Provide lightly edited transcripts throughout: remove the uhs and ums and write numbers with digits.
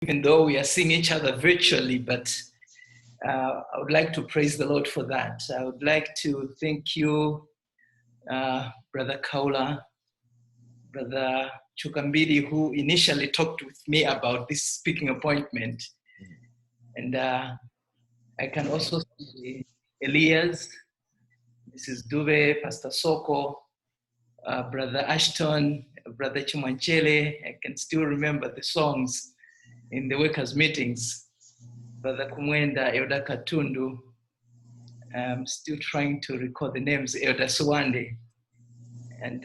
even though we are seeing each other virtually, but I would like to praise the Lord for that. I would like to thank you, Brother Khaula, Brother Chukambiri, who initially talked with me about this speaking appointment. And I can also see Elias, Mrs. Dube, Pastor Soko, Brother Ashton, Brother Chimanchele. I can still remember the songs in the workers' meetings. Brother Kumwenda, Elder Katundu. I'm still trying to recall the names, Elder Swande. And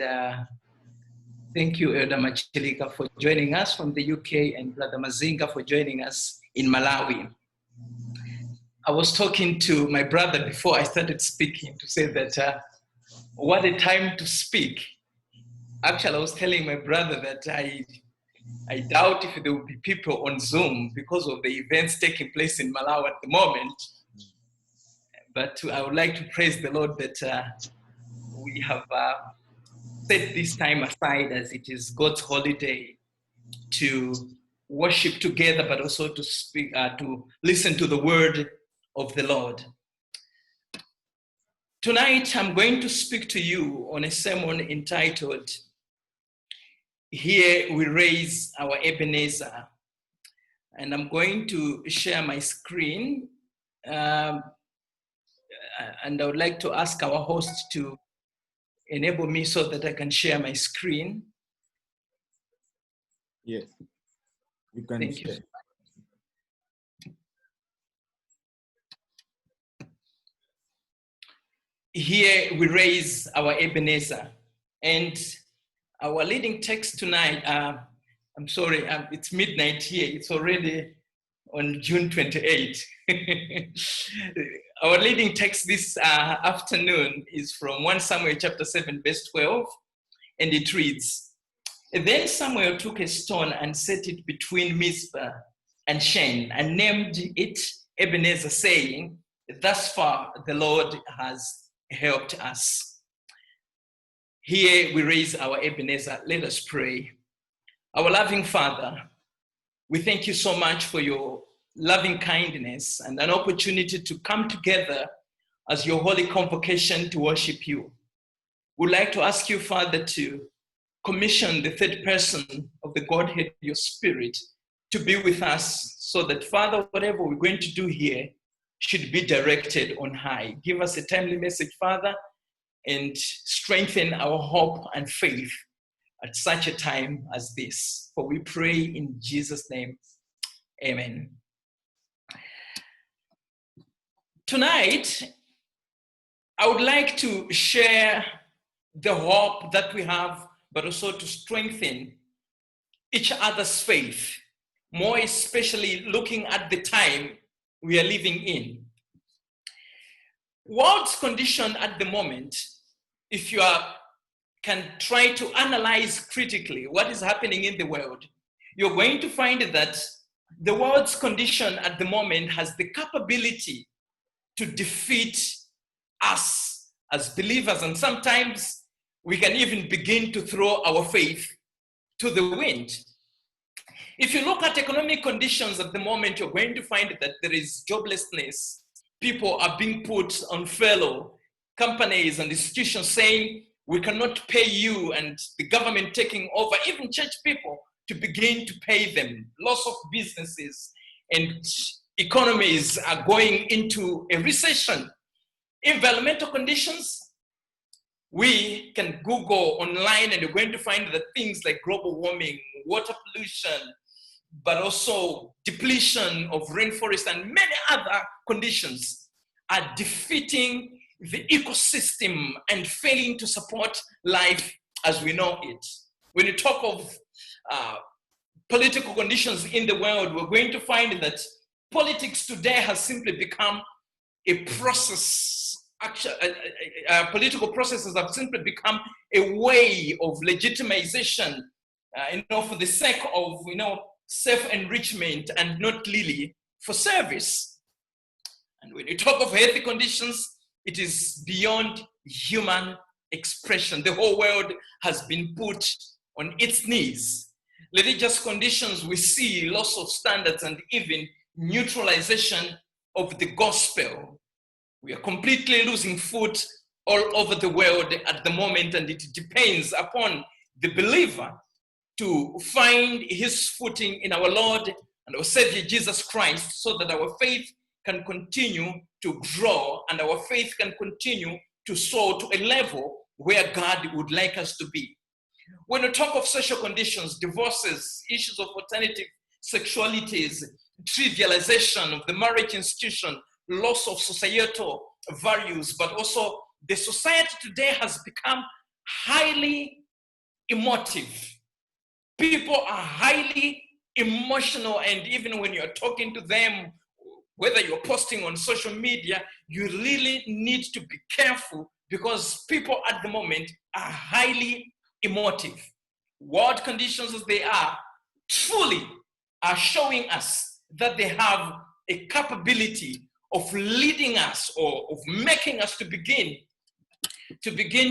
thank you, Elder Machelika, for joining us from the UK, and Brother Mazinga for joining us in Malawi. I was talking to my brother before I started speaking to say that what a time to speak. Actually, I was telling my brother that I doubt if there will be people on Zoom because of the events taking place in Malawi at the moment. But I would like to praise the Lord that we have set this time aside as it is God's holiday to worship together, but also to speak, to listen to the word of the Lord. Tonight, I'm going to speak to you on a sermon entitled, Here We Raise Our Ebenezer. And I'm going to share my screen. And I would like to ask our host to enable me so that I can share my screen. Yes, you can. Thank you. Here we raise our Ebenezer. And our leading text tonight, I'm sorry, it's midnight here. It's already on June 28th. Our leading text this afternoon is from 1 Samuel chapter 7, verse 12. And it reads, Then Samuel took a stone and set it between Mizpah and Shen and named it Ebenezer, saying, Thus far the Lord has helped us. Here we raise our Ebenezer. Let us pray. Our loving Father, we thank you so much for your loving kindness and an opportunity to come together as your holy convocation to worship you. We'd like to ask you, Father, to commission the third person of the Godhead, your Spirit, to be with us so that, Father, whatever we're going to do here should be directed on high. Give us a timely message, Father, and strengthen our hope and faith at such a time as this. For we pray in Jesus' name. Amen. Tonight, I would like to share the hope that we have, but also to strengthen each other's faith, more especially looking at the time we are living in. World's condition at the moment, if you can try to analyze critically what is happening in the world, you're going to find that the world's condition at the moment has the capability to defeat us as believers, and sometimes we can even begin to throw our faith to the wind. If you look at economic conditions at the moment, you're going to find that there is joblessness. People are being put on furlough. Companies and institutions saying, we cannot pay you, and the government taking over, even church people to begin to pay them. Loss of businesses, and economies are going into a recession. Environmental conditions, we can Google online and you're going to find that things like global warming, water pollution, but also depletion of rainforest and many other conditions are defeating the ecosystem and failing to support life as we know it. When you talk of political conditions in the world, we're going to find that politics today has simply become a process. Political processes have simply become a way of legitimization, for the sake of, self-enrichment and not really for service. And when you talk of healthy conditions, it is beyond human expression. The whole world has been put on its knees. religious conditions, we see loss of standards and even neutralization of the gospel. We are completely losing foot all over the world at the moment, and it depends upon the believer to find his footing in our Lord and our Savior Jesus Christ, so that our faith can continue to grow and our faith can continue to soar to a level where God would like us to be. When we talk of social conditions, divorces, issues of alternative sexualities, trivialization of the marriage institution, loss of societal values, but also the society today has become highly emotive. People are highly emotional, and even when you're talking to them, whether you're posting on social media, you really need to be careful, because people at the moment are highly emotive. World conditions as they are truly are showing us that they have a capability of leading us, or of making us to begin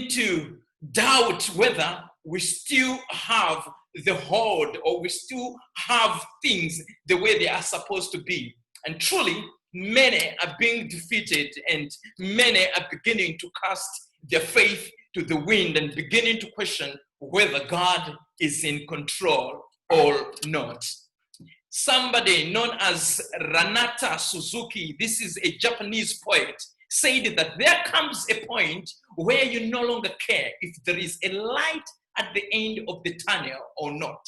to doubt whether we still have the hold, or we still have things the way they are supposed to be. And truly, many are being defeated, and many are beginning to cast their faith to the wind and beginning to question whether God is in control or not. Somebody known as Ranata Suzuki, this is a Japanese poet, said that there comes a point where you no longer care if there is a light at the end of the tunnel or not.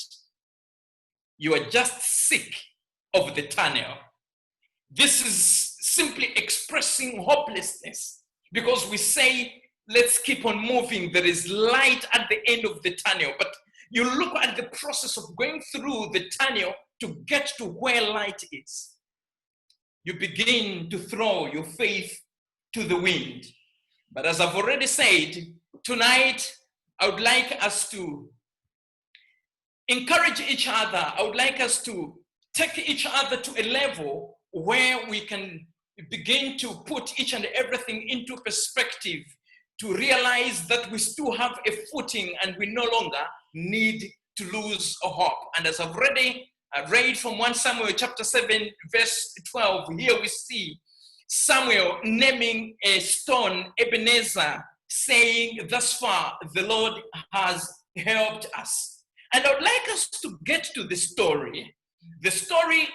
You are just sick of the tunnel. This is simply expressing hopelessness, because we say, let's keep on moving. There is light at the end of the tunnel. But you look at the process of going through the tunnel to get to where light is. You begin to throw your faith to the wind. But as I've already said, tonight, I would like us to encourage each other. I would like us to take each other to a level where we can begin to put each and everything into perspective, to realize that we still have a footing and we no longer need to lose a hope. And as I've already read from 1 Samuel chapter 7, verse 12, here we see Samuel naming a stone Ebenezer, saying, thus far the Lord has helped us. And I would like us to get to the story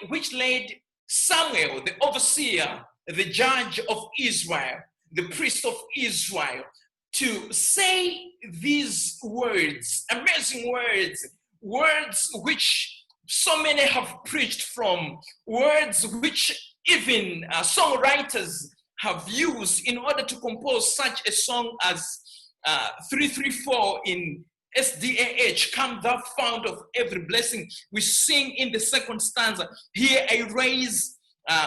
which led Samuel, the overseer, the judge of Israel, the priest of Israel, to say these words, amazing words, words which so many have preached from, words which even songwriters have used in order to compose such a song as 334 in SDAH, come thou fount of every blessing. We sing in the second stanza, here I raise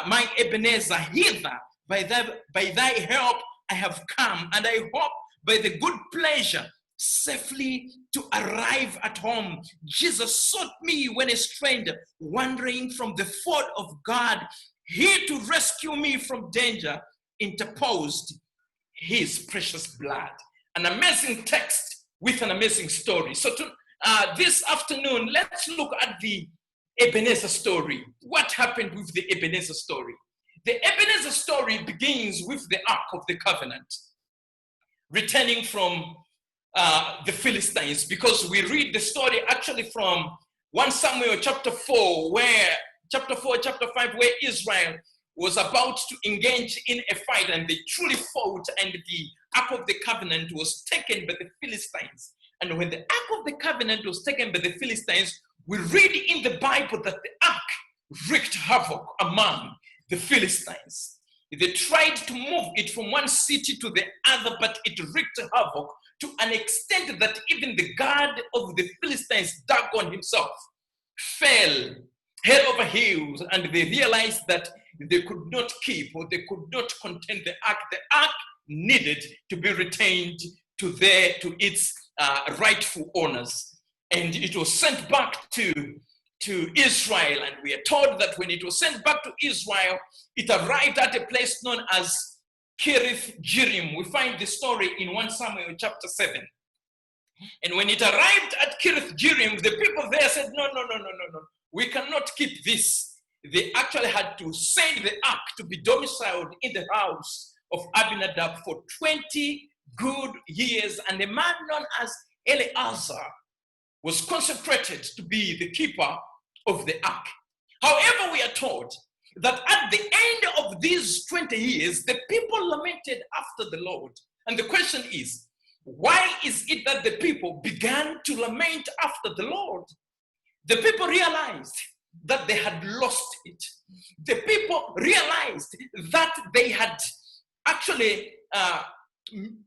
my Ebenezer, hither by thy help I have come, and I hope by the good pleasure safely to arrive at home. Jesus sought me when a stranger, wandering from the fold of God, here to rescue me from danger, interposed his precious blood. An amazing text with an amazing story. So this afternoon, let's look at the Ebenezer story. What happened with the Ebenezer story? The Ebenezer story begins with the Ark of the Covenant, returning from the Philistines, because we read the story actually from 1 Samuel chapter 4, chapter 5, where Israel was about to engage in a fight, and they truly fought, and the Ark of the Covenant was taken by the Philistines. And when the Ark of the Covenant was taken by the Philistines, we read in the Bible that the Ark wreaked havoc among the Philistines. They tried to move it from one city to the other, but it wreaked havoc to an extent that even the God of the Philistines, Dagon himself, fell head over heels, and they realized that they could not keep, or they could not contain the Ark. The Ark needed to be retained to its rightful owners, and it was sent back to Israel. And we are told that when it was sent back to Israel, it arrived at a place known as Kirith Jearim. We find the story in 1 Samuel chapter 7. And when it arrived at Kirith Jearim, the people there said, no, we cannot keep this. They actually had to send the ark to be domiciled in the house of Abinadab for 20 good years. And a man known as Eleazar was consecrated to be the keeper of the ark. However, we are told that at the end of these 20 years, the people lamented after the Lord. And the question is, why is it that the people began to lament after the Lord? The people realized that they had lost it. The people realized that they had actually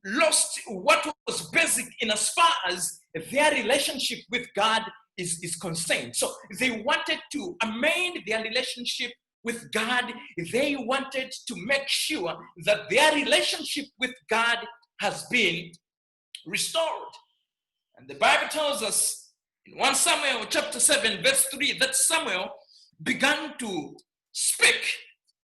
lost what was basic in as far as their relationship with God is concerned. So they wanted to amend their relationship with God. They wanted to make sure that their relationship with God has been restored. And the Bible tells us in 1 Samuel chapter 7 verse 3 that Samuel began to speak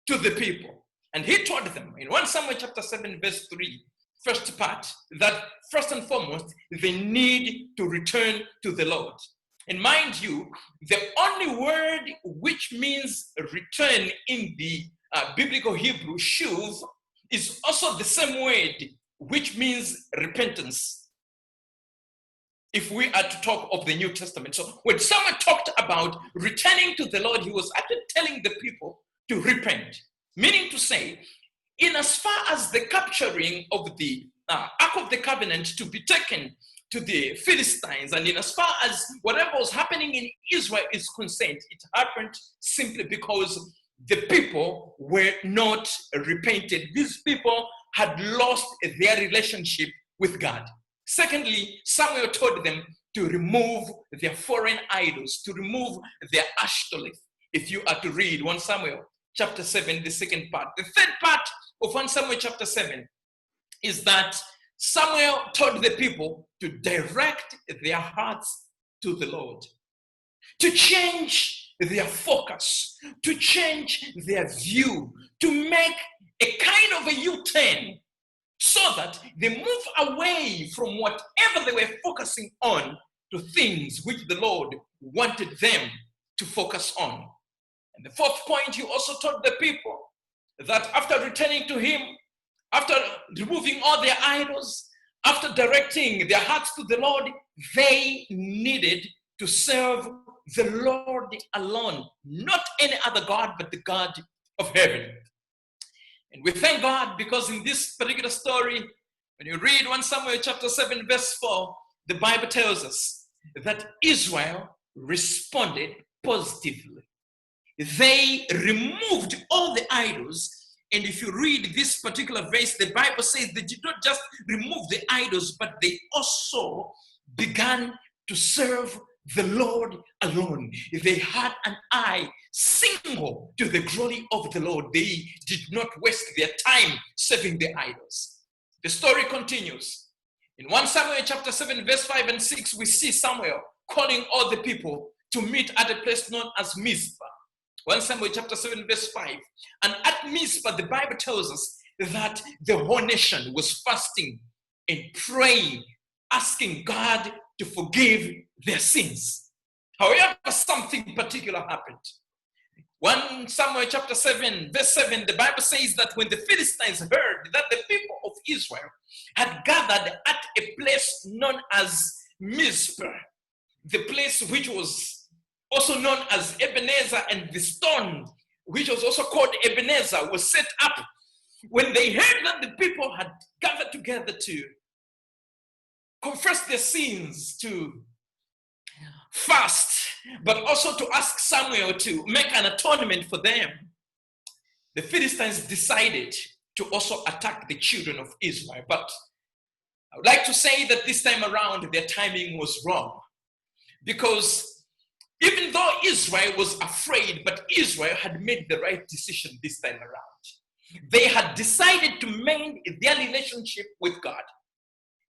to the people. And he told them in 1 Samuel chapter 7 verse 3, first part, that first and foremost, they need to return to the Lord. And mind you, the only word which means return in the biblical Hebrew, shuv, is also the same word which means repentance, if we are to talk of the New Testament. So when someone talked about returning to the Lord, he was actually telling the people to repent, meaning to say, in as far as the capturing of the Ark of the Covenant to be taken to the Philistines, and in as far as whatever was happening in Israel is concerned, it happened simply because the people were not repented. These people had lost their relationship with God. Secondly, Samuel told them to remove their foreign idols, to remove their Ashtoreth. If you are to read 1 Samuel chapter 7, the second part. The third part of 1 Samuel chapter 7 is that Samuel told the people to direct their hearts to the Lord, to change their focus, to change their view, to make a kind of a U-turn, so that they move away from whatever they were focusing on to things which the Lord wanted them to focus on. And the fourth point, he also told the people that after returning to him, after removing all their idols, after directing their hearts to the Lord, they needed to serve the Lord alone, not any other God, but the God of heaven. And we thank God because in this particular story, when you read 1 Samuel chapter 7, verse 4, the Bible tells us that Israel responded positively. They removed all the idols. And if you read this particular verse, the Bible says they did not just remove the idols, but they also began to serve the Lord alone. They had an eye single to the glory of the Lord. They did not waste their time serving the idols. The story continues. In 1 Samuel chapter 7, verse 5 and 6, we see Samuel calling all the people to meet at a place known as Mizpah. 1 Samuel chapter 7, verse 5. And at Mizpah, the Bible tells us that the whole nation was fasting and praying, asking God to forgive their sins. However, something particular happened. 1 Samuel chapter 7, verse 7, the Bible says that when the Philistines heard that the people of Israel had gathered at a place known as Mizpah, the place which was also known as Ebenezer, and the stone, which was also called Ebenezer, was set up. When they heard that the people had gathered together to confess their sins, to fast, but also to ask Samuel to make an atonement for them, the Philistines decided to also attack the children of Israel. But I would like to say that this time around, their timing was wrong. Because even though Israel was afraid, but Israel had made the right decision this time around. They had decided to mend their relationship with God.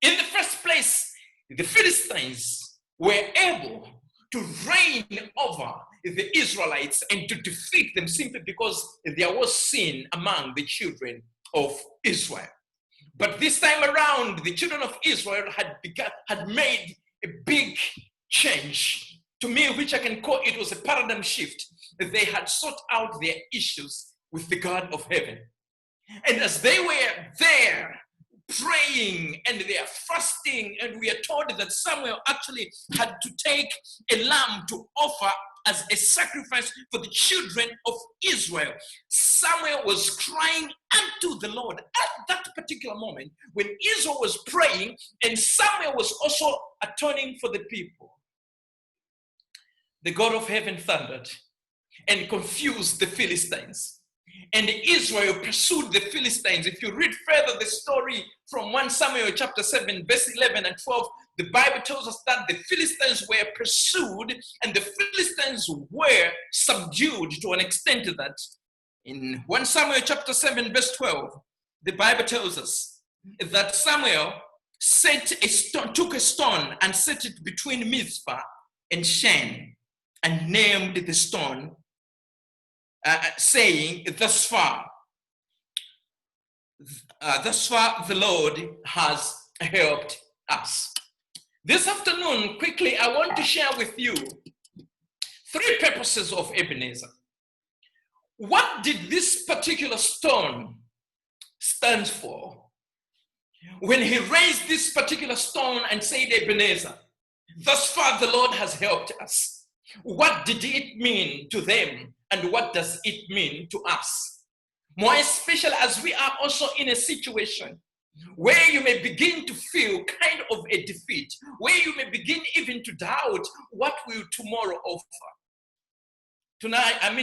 In the first place, the Philistines were able to reign over the Israelites and to defeat them simply because there was sin among the children of Israel. But this time around, the children of Israel had made a big change. To me, which I can call it was a paradigm shift. They had sought out their issues with the God of heaven. And as they were there praying and they are fasting, and we are told that Samuel actually had to take a lamb to offer as a sacrifice for the children of Israel. Samuel was crying unto the Lord at that particular moment when Israel was praying, and Samuel was also atoning for the people. The God of heaven thundered and confused the Philistines. And Israel pursued the Philistines. If you read further the story from 1 Samuel chapter 7, verse 11 and 12, the Bible tells us that the Philistines were pursued and the Philistines were subdued to an extent that in 1 Samuel chapter 7, verse 12, the Bible tells us that Samuel took a stone and set it between Mizpah and Shen and named the stone saying, thus far the Lord has helped us. This afternoon, quickly, I want to share with you 3 purposes of Ebenezer. What did this particular stone stand for? When he raised this particular stone and said, Ebenezer, thus far the Lord has helped us. What did it mean to them? And what does it mean to us? More especially as we are also in a situation where you may begin to feel kind of a defeat, where you may begin even to doubt what will tomorrow offer.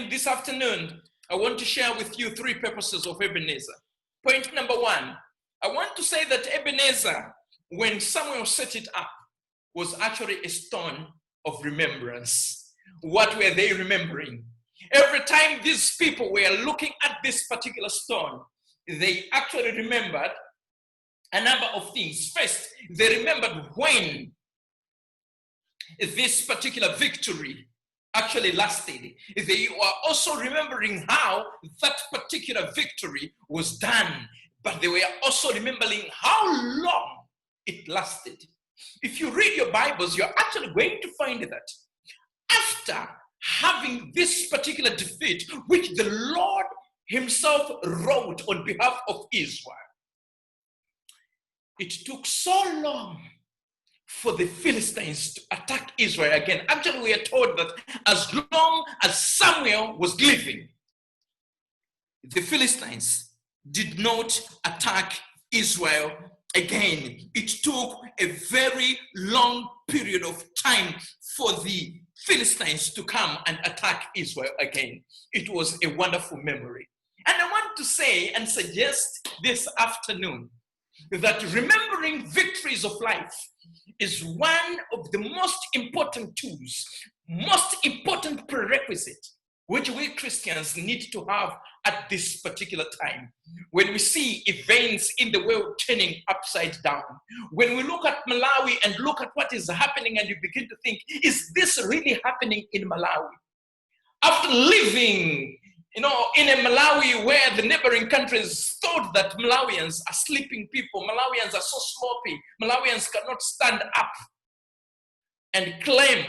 This afternoon, I want to share with you 3 purposes of Ebenezer. Point number 1, I want to say that Ebenezer, when Samuel set it up, was actually a stone of remembrance. What were they remembering? Every time these people were looking at this particular stone, they actually remembered a number of things. First, they remembered when this particular victory actually lasted. They were also remembering how that particular victory was done, but they were also remembering how long it lasted. If you read your Bibles, you're actually going to find that after having this particular defeat, which the Lord himself wrote on behalf of Israel, it took so long for the Philistines to attack Israel again. Actually, we are told that as long as Samuel was living, the Philistines did not attack Israel again. It took a very long period of time for the Philistines to come and attack Israel again. It was a wonderful memory. And I want to say and suggest this afternoon that remembering victories of life is one of the most important tools, most important prerequisite, which we Christians need to have at this particular time. When we see events in the world turning upside down, when we look at Malawi and look at what is happening and you begin to think, is this really happening in Malawi? After living, in a Malawi where the neighboring countries thought that Malawians are sleeping people, Malawians are so sloppy, Malawians cannot stand up and claim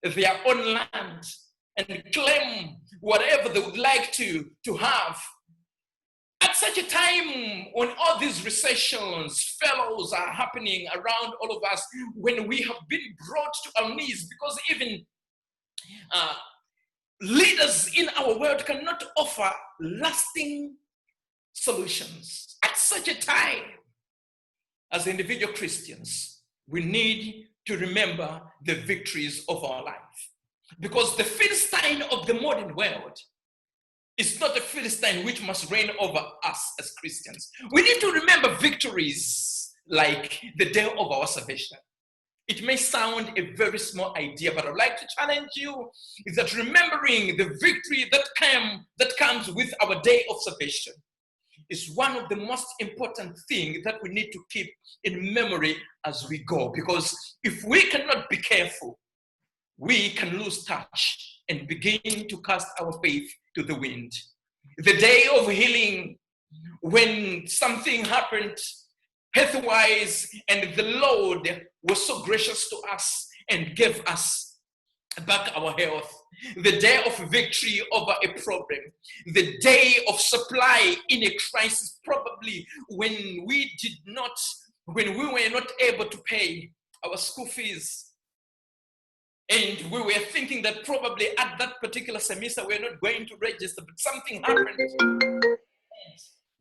their own land and claim whatever they would like to have. At such a time when all these recessions, fellows are happening around all of us, when we have been brought to our knees because even leaders in our world cannot offer lasting solutions. At such a time, as individual Christians, we need to remember the victories of our life. Because the Philistine of the modern world is not a Philistine which must reign over us as Christians. We need to remember victories like the day of our salvation. It may sound a very small idea, but I'd like to challenge you is that remembering the victory that comes with our day of salvation is one of the most important things that we need to keep in memory as we go. Because if we cannot be careful, we can lose touch and begin to cast our faith to the wind. The day of healing when something happened health-wise, and the Lord was so gracious to us and gave us back our health. The day of victory over a problem, the day of supply in a crisis, probably when we were not able to pay our school fees. And we were thinking that probably at that particular semester we're not going to register, but something happened.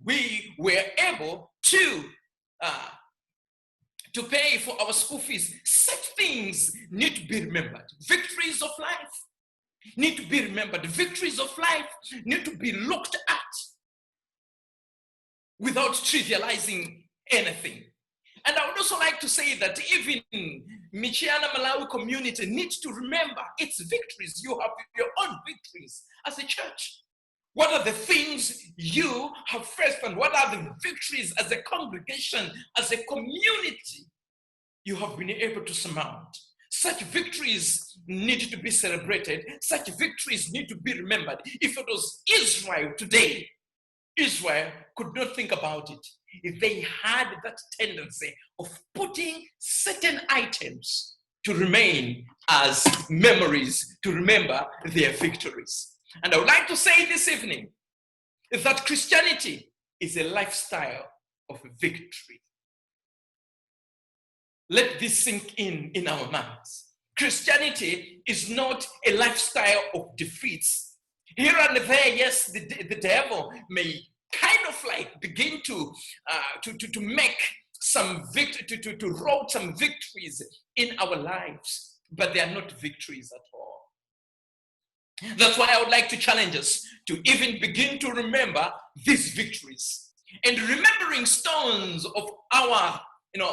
We were able to pay for our school fees. Such things need to be remembered. Victories of life need to be remembered. Victories of life need to be looked at without trivializing anything. And I would also like to say that even Michiana Malawi community needs to remember its victories. You have your own victories as a church. What are the things you have faced, and what are the victories as a congregation, as a community you have been able to surmount? Such victories need to be celebrated. Such victories need to be remembered. If it was Israel today, Israel could not think about it. If they had that tendency of putting certain items to remain as memories, to remember their victories. And I would like to say this evening that Christianity is a lifestyle of victory. Let this sink in our minds. Christianity is not a lifestyle of defeats. Here and there, yes, the devil may kind of like begin to make some victory, to roll some victories in our lives, but they are not victories at all. That's why I would like to challenge us to even begin to remember these victories. And remembering stones of our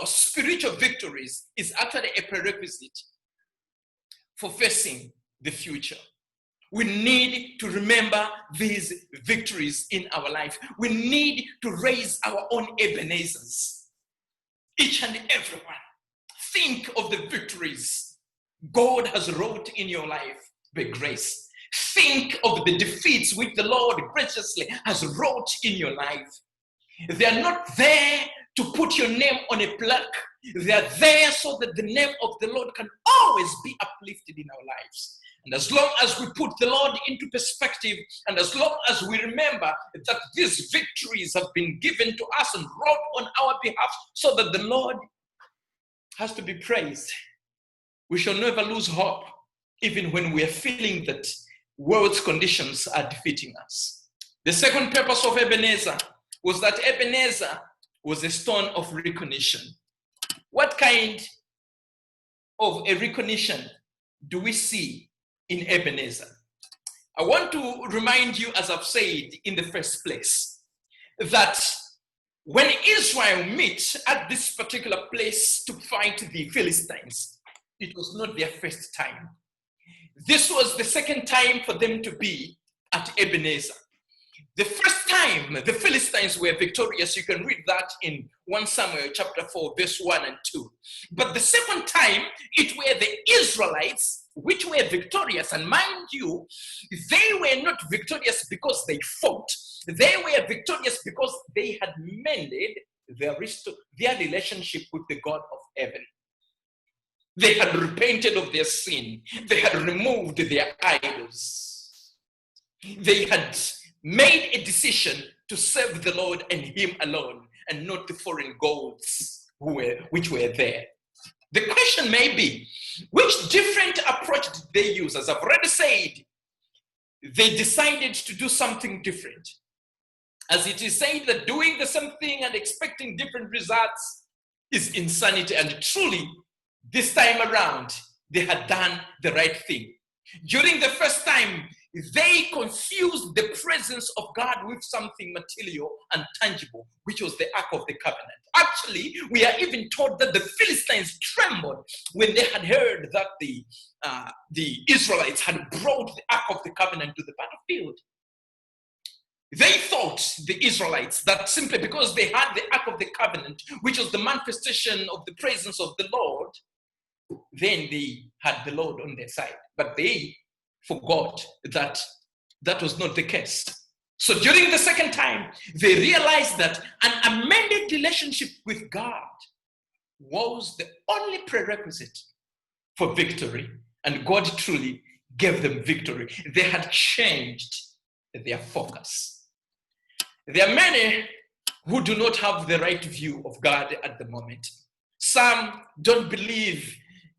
spiritual victories is actually a prerequisite for facing the future. We need to remember these victories in our life. We need to raise our own Ebenezers. Each and every one. Think of the victories God has wrought in your life by grace. Think of the defeats which the Lord graciously has wrought in your life. They are not there to put your name on a plaque. They are there so that the name of the Lord can always be uplifted in our lives. And as long as we put the Lord into perspective, and as long as we remember that these victories have been given to us and wrought on our behalf so that the Lord has to be praised, we shall never lose hope, even when we are feeling that world's conditions are defeating us. The second purpose of Ebenezer was that Ebenezer was a stone of recognition. What kind of a recognition do we see in Ebenezer? I want to remind you, as I've said in the first place, that when Israel met at this particular place to fight the Philistines, it was not their first time. This was the second time for them to be at Ebenezer. The first time the Philistines were victorious, you can read that in 1 Samuel chapter 4, verse 1 and 2. But the second time, it were the Israelites which were victorious. And mind you, they were not victorious because they fought. They were victorious because they had mended their relationship with the God of heaven. They had repented of their sin. They had removed their idols. They had made a decision to serve the Lord and Him alone, and not the foreign gods which were there. The question may be, which different approach did they use? As I've already said, they decided to do something different. As it is said that doing the same thing and expecting different results is insanity, and truly, this time around, they had done the right thing. During the first time, they confused the presence of God with something material and tangible, which was the Ark of the Covenant. Actually, we are even told that the Philistines trembled when they had heard that the Israelites had brought the Ark of the Covenant to the battlefield. They thought, the Israelites, that simply because they had the Ark of the Covenant, which was the manifestation of the presence of the Lord, then they had the Lord on their side. But they forgot that that was not the case. So during the second time, they realized that an amended relationship with God was the only prerequisite for victory. And God truly gave them victory. They had changed their focus. There are many who do not have the right view of God at the moment. Some don't believe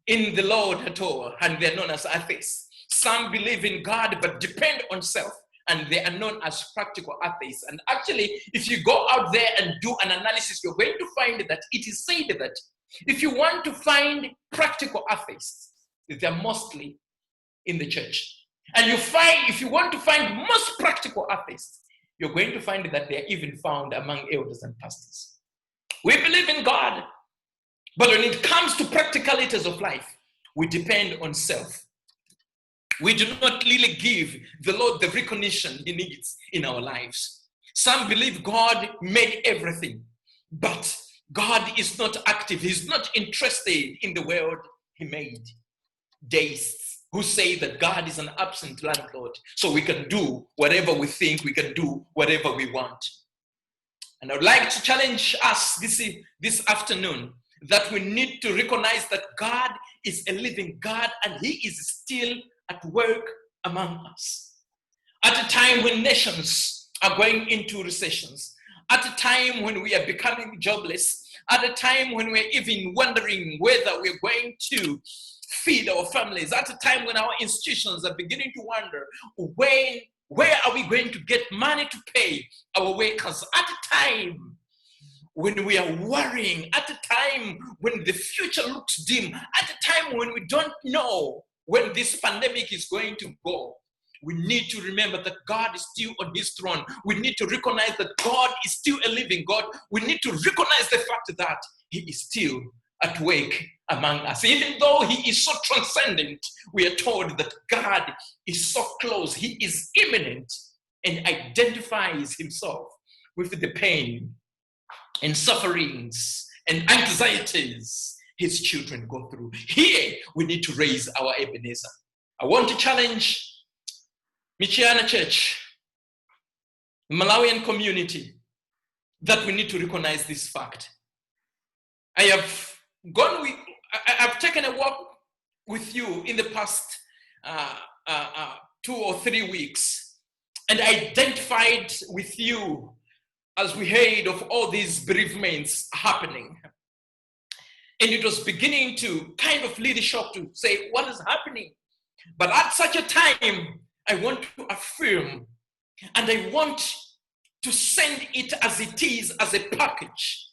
in the Lord at all, and they're known as atheists. Some believe in God but depend on self, and they are known as practical atheists. And actually, if you go out there and do an analysis, you're going to find that it is said that if you want to find practical atheists, they're mostly in the church. And if you want to find most practical atheists, you're going to find that they're even found among elders and pastors. We believe in God, but when it comes to practicalities of life, we depend on self. We do not really give the Lord the recognition he needs in our lives. Some believe God made everything, but God is not active. He's not interested in the world he made. Deists who say that God is an absent landlord, so we can do whatever we think, we can do whatever we want. And I would like to challenge us this afternoon that we need to recognize that God is a living God and he is still at work among us. At a time when nations are going into recessions, at a time when we are becoming jobless, at a time when we're even wondering whether we're going to feed our families, at a time when our institutions are beginning to wonder where are we going to get money to pay our workers, at a time when we are worrying, at a time when the future looks dim, at a time when we don't know when this pandemic is going to go, we need to remember that God is still on his throne. We need to recognize that God is still a living God. We need to recognize the fact that he is still at work among us. Even though he is so transcendent, we are told that God is so close. He is immanent and identifies himself with the pain and sufferings and anxieties his children go through. Here, we need to raise our Ebenezer. I want to challenge Michiana Church, Malawian community, that we need to recognize this fact. I've taken a walk with you in the past 2 or 3 weeks and identified with you as we heard of all these bereavements happening. And it was beginning to kind of lead a shock to say, what is happening? But at such a time, I want to affirm and I want to send it as it is, as a package,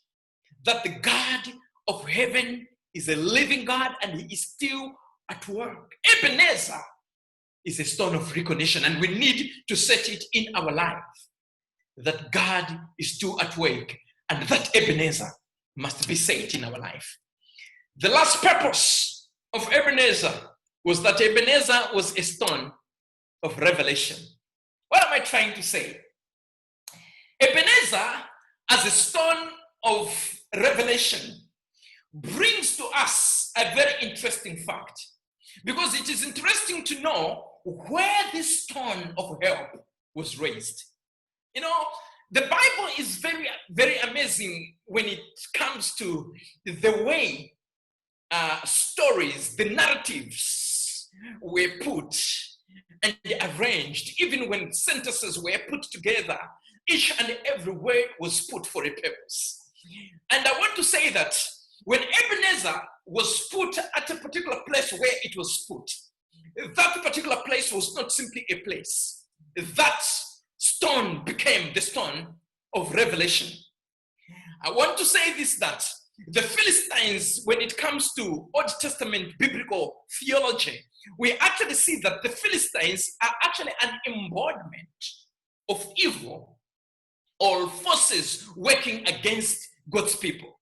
that the God of heaven is a living God and he is still at work. Ebenezer is a stone of recognition, and we need to set it in our life that God is still at work and that Ebenezer must be set in our life. The last purpose of Ebenezer was that Ebenezer was a stone of revelation. What am I trying to say? Ebenezer, as a stone of revelation, brings to us a very interesting fact, because it is interesting to know where this stone of help was raised. You know, the Bible is very, very amazing when it comes to the way stories, the narratives were put and arranged. Even when sentences were put together, each and every word was put for a purpose. And I want to say that when Ebenezer was put at a particular place where it was put, that particular place was not simply a place. That stone became the stone of revelation. I want to say this, that the Philistines, when it comes to Old Testament biblical theology, we actually see that the Philistines are actually an embodiment of evil or forces working against God's people.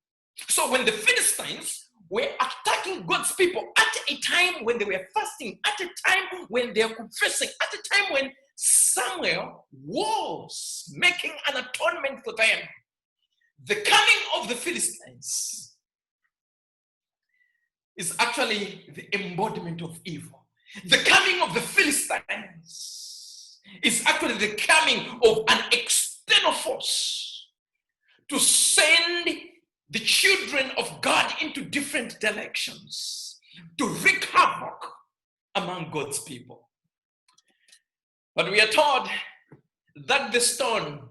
So when the Philistines were attacking God's people at a time when they were fasting, at a time when they are confessing, at a time when Samuel was making an atonement for them, the coming of the Philistines is actually the embodiment of evil. The coming of the Philistines is actually the coming of an external force to send the children of God into different directions, to wreak havoc among God's people. But we are told that the stone,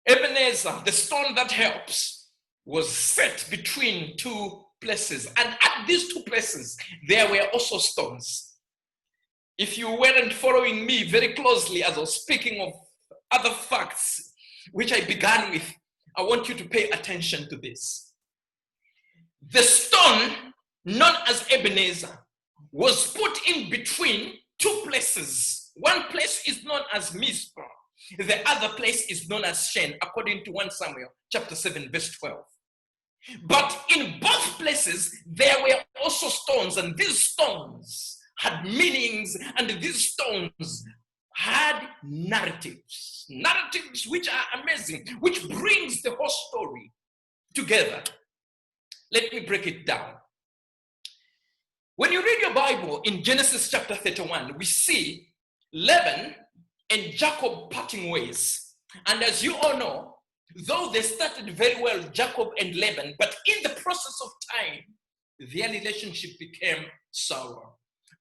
Ebenezer, the stone that helps, was set between two places. And at these two places, there were also stones. If you weren't following me very closely as I was speaking of other facts, which I began with, I want you to pay attention to this. The stone, known as Ebenezer, was put in between two places. One place is known as Mizpah. The other place is known as Shen, according to 1 Samuel chapter 7, verse 12. But in both places, there were also stones, and these stones had meanings, and these stones had narratives. Narratives which are amazing, which brings the whole story together. Let me break it down. When you read your Bible in Genesis chapter 31, we see Laban and Jacob parting ways. And as you all know, though they started very well, Jacob and Laban, but in the process of time, their relationship became sour.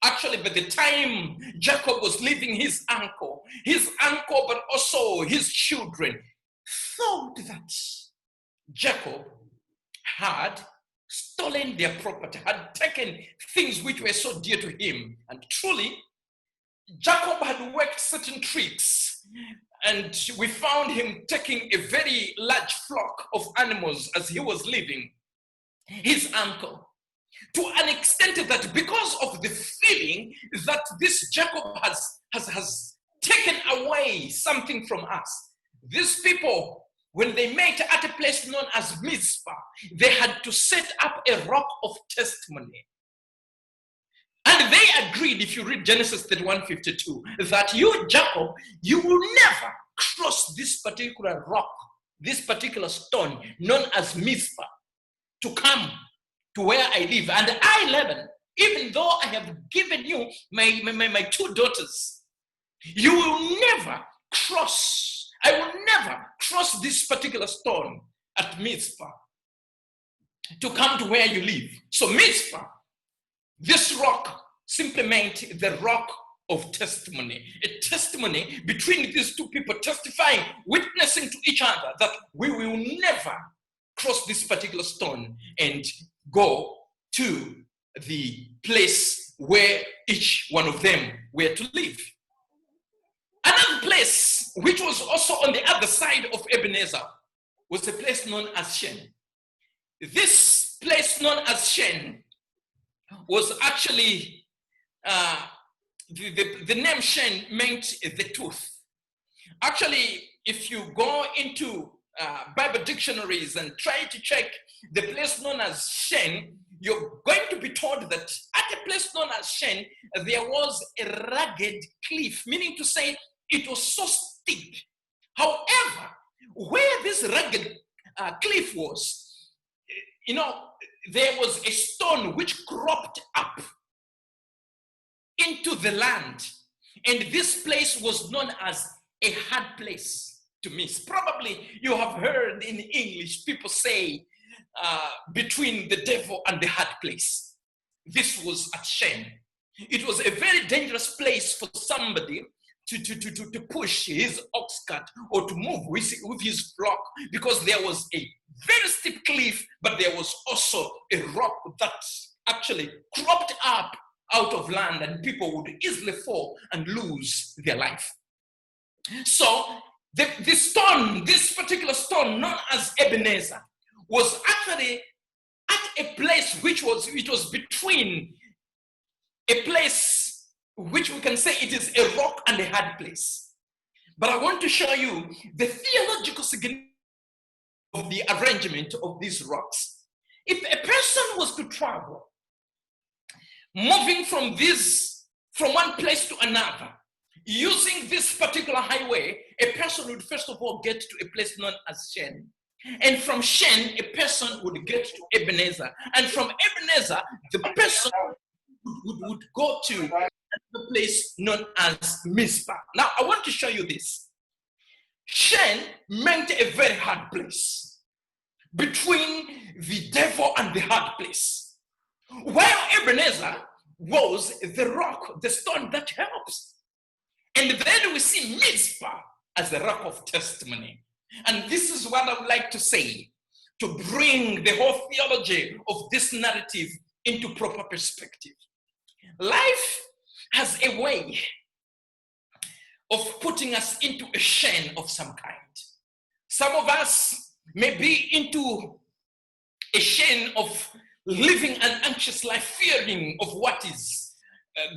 Actually, by the time Jacob was leaving his uncle, but also his children, thought that Jacob had stolen their property, had taken things which were so dear to him. And truly, Jacob had worked certain tricks, and we found him taking a very large flock of animals as he was leaving his uncle, to an extent that because of the feeling that this Jacob has taken away something from us, these people, when they met at a place known as Mizpah, they had to set up a rock of testimony. And they agreed, if you read Genesis 31:52, that you, Jacob, you will never cross this particular rock, this particular stone known as Mizpah, to come to where I live. And I, Laban, even though I have given you my two daughters, you will never cross. I will never cross this particular stone at Mizpah to come to where you live. So Mizpah, this rock, simply meant the rock of testimony. A testimony between these two people, testifying, witnessing to each other that we will never cross this particular stone and go to the place where each one of them were to live. Another place, which was also on the other side of Ebenezer, was a place known as Shen. This place known as Shen was actually, the name Shen meant the tooth. Actually, if you go into Bible dictionaries and try to check the place known as Shen, you're going to be told that at a place known as Shen, there was a rugged cliff, meaning to say it was so steep. However, where this rugged cliff was, there was a stone which cropped up into the land. And this place was known as a hard place to miss. Probably you have heard in English people say between the devil and the hard place. This was at Shen. It was a very dangerous place for somebody to push his ox cart or to move with his flock, because there was a very steep cliff, but there was also a rock that actually cropped up out of land, and people would easily fall and lose their life. So the stone, this particular stone known as Ebenezer, was actually at a place which was between a place which we can say it is a rock and a hard place. But I want to show you the theological significance of the arrangement of these rocks. If a person was to travel, moving from one place to another, using this particular highway, a person would first of all get to a place known as Shen. And from Shen, a person would get to Ebenezer. And from Ebenezer, the person would go to the place known as Mizpah. Now, I want to show you this. Shen meant a very hard place, between the devil and the hard place. While Ebenezer was the rock, the stone that helps. And then we see Mizpah as the rock of testimony. And this is what I would like to say, to bring the whole theology of this narrative into proper perspective. Life has a way of putting us into a chain of some kind. Some of us may be into a chain of living an anxious life, fearing of what is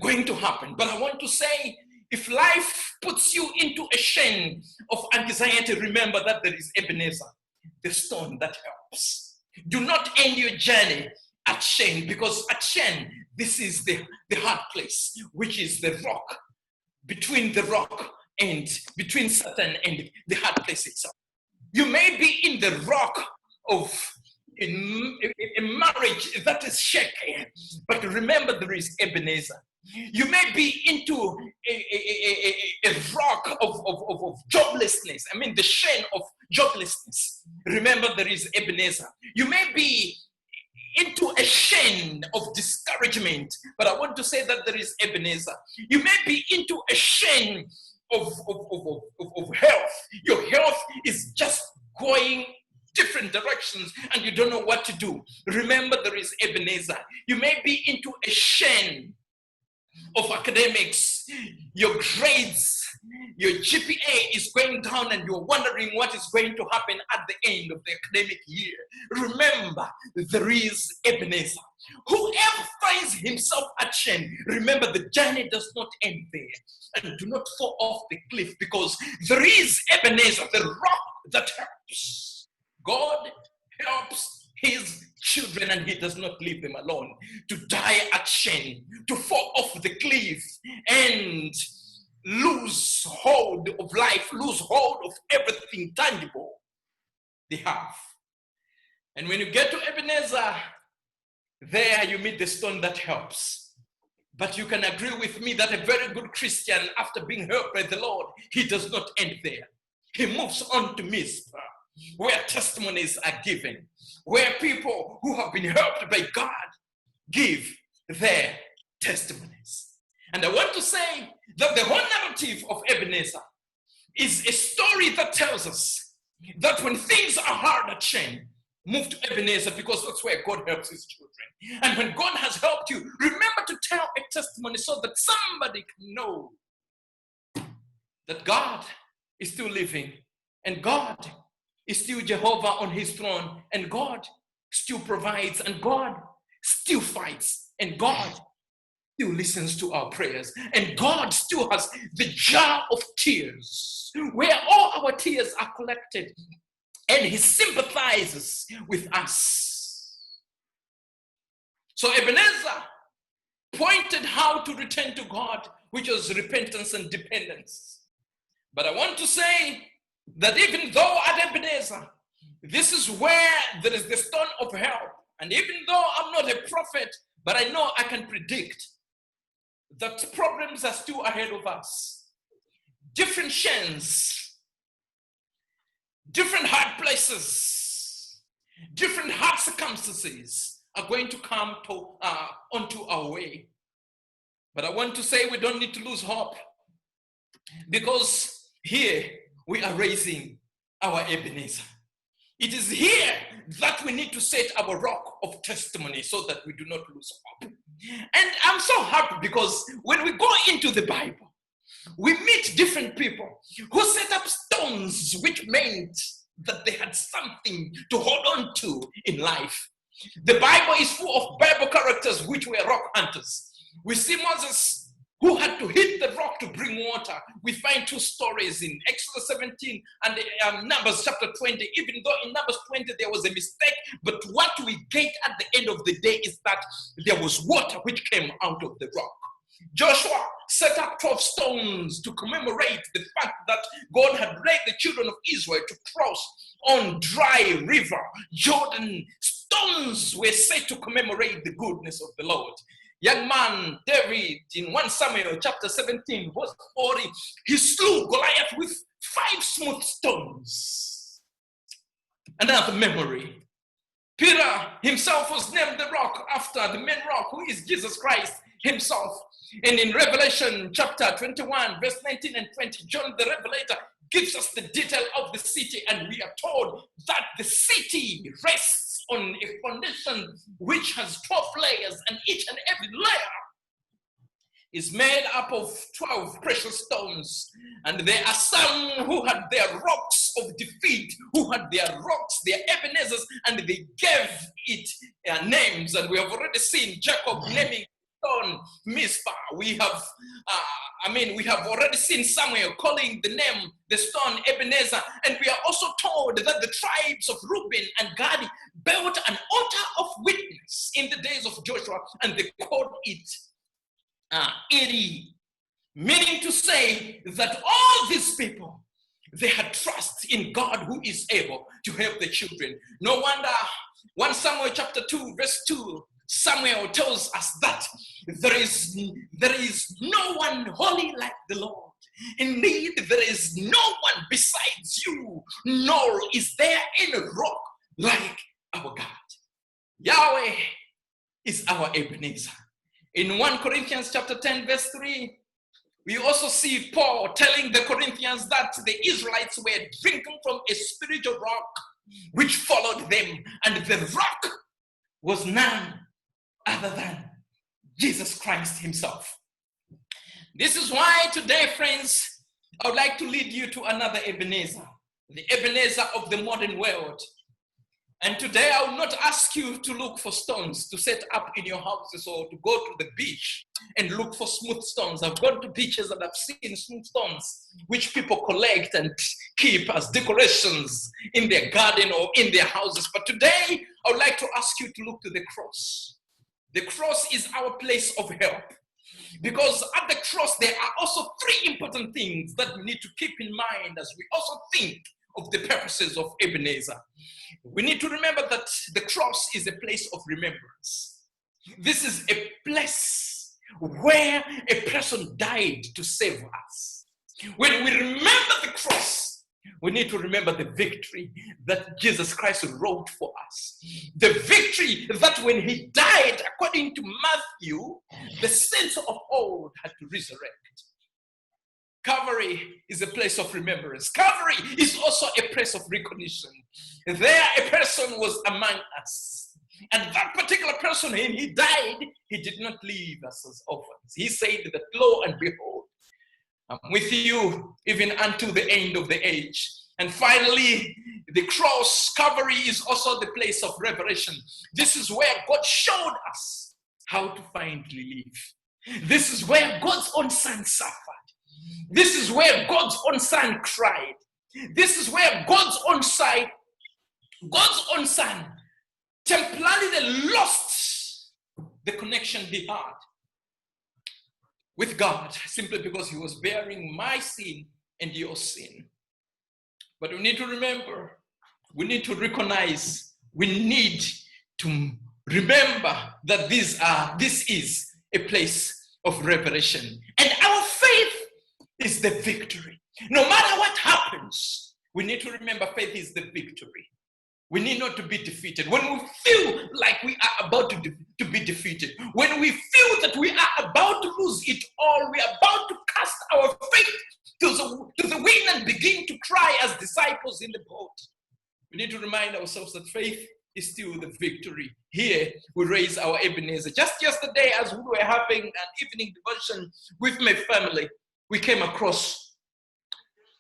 going to happen. But I want to say, if life puts you into a chain of anxiety, remember that there is Ebenezer, the stone that helps. Do not end your journey at Shen, because at Shen, this is the hard place, which is the rock, between the rock and between Satan and the hard place itself. You may be in the rock of a marriage that is shaky, but remember there is Ebenezer. You may be into a rock of joblessness. I mean, the chain of joblessness. Remember, there is Ebenezer. You may be into a chain of discouragement, but I want to say that there is Ebenezer. You may be into a chain of health. Your health is just going different directions and you don't know what to do. Remember, there is Ebenezer. You may be into a chain of academics. Your grades, your GPA is going down and you're wondering what is going to happen at the end of the academic year. Remember, there is Ebenezer. Whoever finds himself at Shen, remember the journey does not end there. And do not fall off the cliff, because there is Ebenezer, the rock that helps. God helps his children and he does not leave them alone to die at Shen, to fall off the cliff and lose hold of life, lose hold of everything tangible they have. And when you get to Ebenezer, there you meet the stone that helps. But you can agree with me that a very good Christian, after being helped by the Lord, he does not end there. He moves on to Mizpah, where testimonies are given, where people who have been helped by God give their testimonies. And I want to say that the whole narrative of Ebenezer is a story that tells us that when things are hard at Shen, move to Ebenezer, because that's where God helps his children. And when God has helped you, remember to tell a testimony so that somebody can know that God is still living, and God is still Jehovah on his throne, and God still provides, and God still fights, and God still listens to our prayers, and God still has the jar of tears where all our tears are collected, and he sympathizes with us. So Ebenezer pointed how to return to God, which was repentance and dependence. But I want to say that even though at Ebenezer, this is where there is the stone of help, and even though I'm not a prophet, but I know I can predict that problems are still ahead of us. Different chains, different hard places, different hard circumstances are going to come onto our way. But I want to say we don't need to lose hope, because here we are raising our Ebenezer. It is here that we need to set our rock of testimony so that we do not lose hope. And I'm so happy because when we go into the Bible, we meet different people who set up stones, which meant that they had something to hold on to in life. The Bible is full of Bible characters which were rock hunters. We see Moses, who had to hit the rock to bring water. We find two stories in Exodus 17 and Numbers chapter 20, even though in Numbers 20 there was a mistake, but what we get at the end of the day is that there was water which came out of the rock. Joshua set up 12 stones to commemorate the fact that God had led the children of Israel to cross on dry river Jordan. Stones were set to commemorate the goodness of the Lord. young man, David, in 1 Samuel chapter 17, verse 40, he slew Goliath with 5 smooth stones. Another memory. Peter himself was named the rock after the main rock, who is Jesus Christ himself. And in Revelation chapter 21, verse 19 and 20, John the Revelator gives us the detail of the city, and we are told that the city rests on a foundation which has 12 layers, and each and every layer is made up of 12 precious stones. And there are some who had their rocks of defeat, who had their rocks, their Ebenezers, and they gave it names. And we have already seen Jacob naming stone Mizpah. We have already seen Samuel calling the stone Ebenezer. And we are also told that the tribes of Reuben and Gad built an altar of witness in the days of Joshua, and they called it Eri, meaning to say that all these people, they had trust in God who is able to help the children. No wonder 1 Samuel chapter 2 verse 2, Samuel tells us that there is no one holy like the Lord. Indeed, there is no one besides you, nor is there any rock like our God. Yahweh is our Ebenezer. In 1 Corinthians chapter 10 verse 3, we also see Paul telling the Corinthians that the Israelites were drinking from a spiritual rock which followed them, and the rock was none other than Jesus Christ himself. This is why today, friends, I would like to lead you to another Ebenezer, the Ebenezer of the modern world. And today I will not ask you to look for stones to set up in your houses or to go to the beach and look for smooth stones. I've gone to beaches and I've seen smooth stones which people collect and keep as decorations in their garden or in their houses. But today I would like to ask you to look to the cross. The cross is our place of help, because at the cross there are also 3 important things that we need to keep in mind as we also think of the purposes of Ebenezer. We need to remember that the cross is a place of remembrance. This is a place where a person died to save us. When we remember the cross, we need to remember the victory that Jesus Christ wrote for us. The victory that when he died, according to Matthew, the saints of old had to resurrect. Calvary is a place of remembrance. Calvary is also a place of recognition. There a person was among us. And that particular person, when he died, he did not leave us as orphans. He said that, lo and behold, I'm with you even unto the end of the age. And finally, the cross, Calvary, is also the place of revelation. This is where God showed us how to find relief. This is where God's own son suffered. This is where God's own son cried. This is where God's own son temporarily lost the connection he had with God, simply because he was bearing my sin and your sin. But we need to remember, we need to recognize, we need to remember that this is a place of revelation. And our faith is the victory. No matter what happens, we need to remember faith is the victory. We need not to be defeated. When we feel like we are about to be defeated, when we feel that we are about to lose it all, we are about to cast our faith to the wind and begin to cry as disciples in the boat, we need to remind ourselves that faith is still the victory. Here we raise our Ebenezer. Just yesterday, as we were having an evening devotion with my family, we came across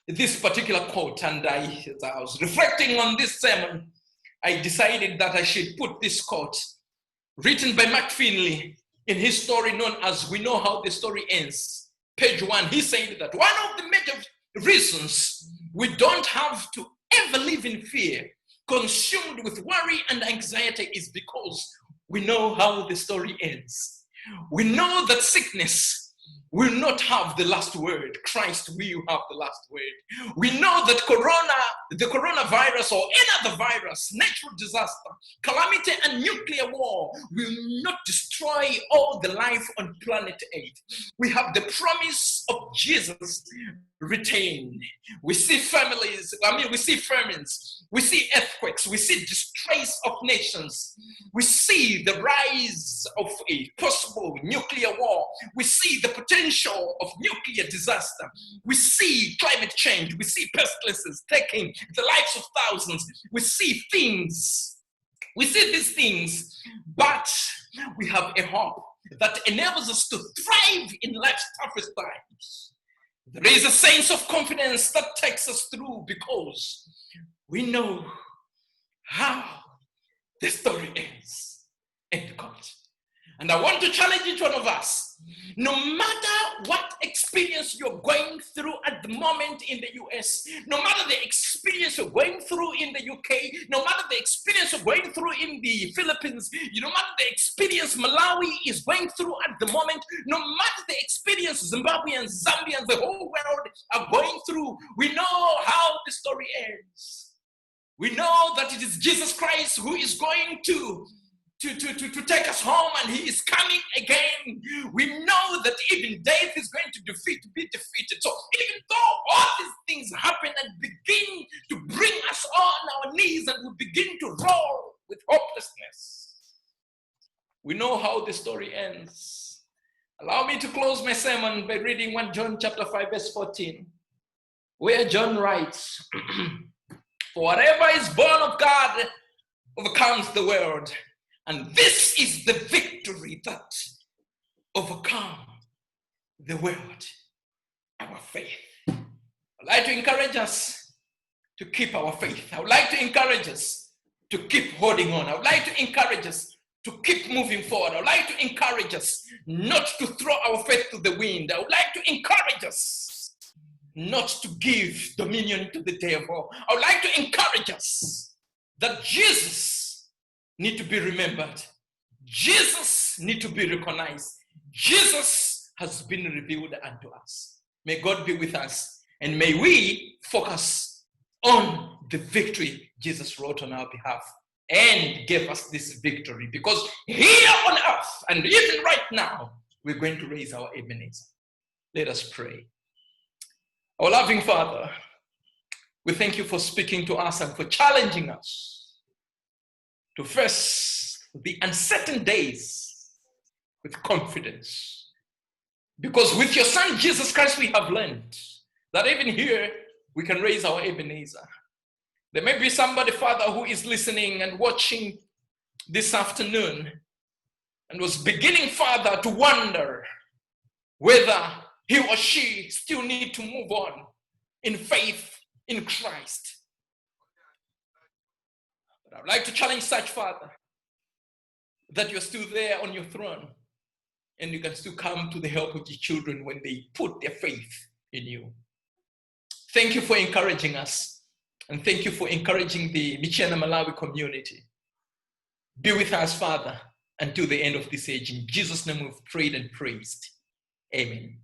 this particular quote, and as I was reflecting on this sermon, I decided that I should put this quote, written by Mark Finley in his story known as We Know How the Story Ends. Page 1, he said that one of the major reasons we don't have to ever live in fear, consumed with worry and anxiety, is because we know how the story ends. We know that sickness will not have the last word. Christ will have the last word. We know that the coronavirus or any other virus, natural disaster, calamity and nuclear war will not destroy destroy all the life on planet Earth. We have the promise of Jesus retained. We see families, we see famines, we see earthquakes, we see distress of nations, we see the rise of a possible nuclear war, we see the potential of nuclear disaster, we see climate change, we see pestilences taking the lives of thousands, we see things, we see these things, but we have a hope that enables us to thrive in life's toughest times. There is a sense of confidence that takes us through because we know how the story ends in God. And I want to challenge each one of us, no matter what experience you're going through at the moment in the US, no matter the experience you're going through in the UK, no matter the experience you're going through in the Philippines, no matter the experience Malawi is going through at the moment, no matter the experience Zimbabweans, Zambians, the whole world are going through, we know how the story ends. We know that it is Jesus Christ who is going to take us home, and he is coming again. We know that even death is going to be defeated. So even though all these things happen and begin to bring us on our knees and we begin to roll with hopelessness, we know how the story ends. Allow me to close my sermon by reading 1 John chapter 5 verse 14, where John writes, "For whatever is born of God overcomes the world. And this is the victory that overcomes the world, our faith." I'd like to encourage us to keep our faith. I would like to encourage us to keep holding on. I would like to encourage us to keep moving forward. I would like to encourage us not to throw our faith to the wind. I would like to encourage us not to give dominion to the devil. I would like to encourage us that Jesus need to be remembered. Jesus need to be recognized. Jesus has been revealed unto us. May God be with us, and may we focus on the victory Jesus wrote on our behalf and gave us this victory, because here on earth and even right now we're going to raise our Ebenezer. Let us pray. Our loving Father, we thank you for speaking to us and for challenging us to face the uncertain days with confidence. Because with your Son, Jesus Christ, we have learned that even here, we can raise our Ebenezer. There may be somebody, Father, who is listening and watching this afternoon and was beginning, Father, to wonder whether he or she still need to move on in faith in Christ. I would like to challenge such, Father, that you're still there on your throne and you can still come to the help of your children when they put their faith in you. Thank you for encouraging us, and thank you for encouraging the Michiana Malawi community. Be with us, Father, until the end of this age. In Jesus' name we've prayed and praised. Amen.